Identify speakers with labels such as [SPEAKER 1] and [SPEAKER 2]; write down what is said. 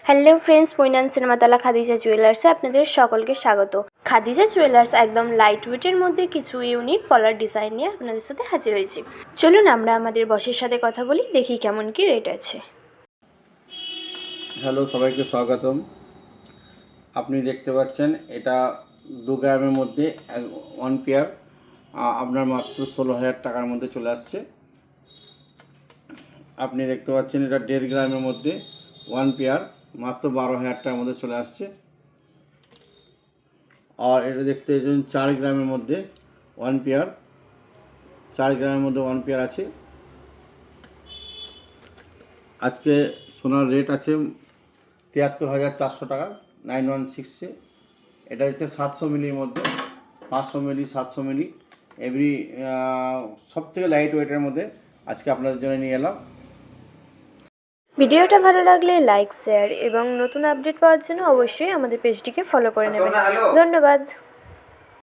[SPEAKER 1] Hello friends, পৈনান Cinematala Khadija জুয়েলার্সে আপনাদের সকলকে স্বাগত। খাদিজা জুয়েলার্স একদম লাইট ওয়েটের মধ্যে কিছু ইউনিক পলার ডিজাইন নিয়ে আপনাদের সাথে হাজির হয়েছি। চলুন আমরা আমাদের বসের সাথে কথা বলি, দেখি কেমন কি রেট আছে।
[SPEAKER 2] হ্যালো, সবাইকে স্বাগতম। আপনি দেখতে পাচ্ছেন এটা 2 গ্রামের মধ্যে 1 পেয়ার আপনার মাত্র 16,000 টাকার মধ্যে চলে আসছে। আপনি দেখতে পাচ্ছেন এটা 1.5 গ্রামের মধ্যে 1 পেয়ার মাত্র 12,000 টাকার মধ্যে চলে আসছে। আর এটা দেখতে পাচ্ছেন 4 গ্রামের মধ্যে 1 পেয়ার, 4 গ্রামের মধ্যে 1 পেয়ার আছে। আজকে সোনার রেট আছে 73,400 টাকা 9160। এটা হচ্ছে 700 মিলির মধ্যে, 500 মিলি, 700 মিলি এভরি সব থেকে লাইট ওয়েটের মধ্যে আজকে আপনাদের জন্য নিয়ে এলাম।
[SPEAKER 1] ভিডিওটা ভালো লাগলে লাইক, শেয়ার এবং নতুন আপডেট পাওয়ার জন্য অবশ্যই আমাদের পেজটিকে ফলো করে নেবেন। ধন্যবাদ।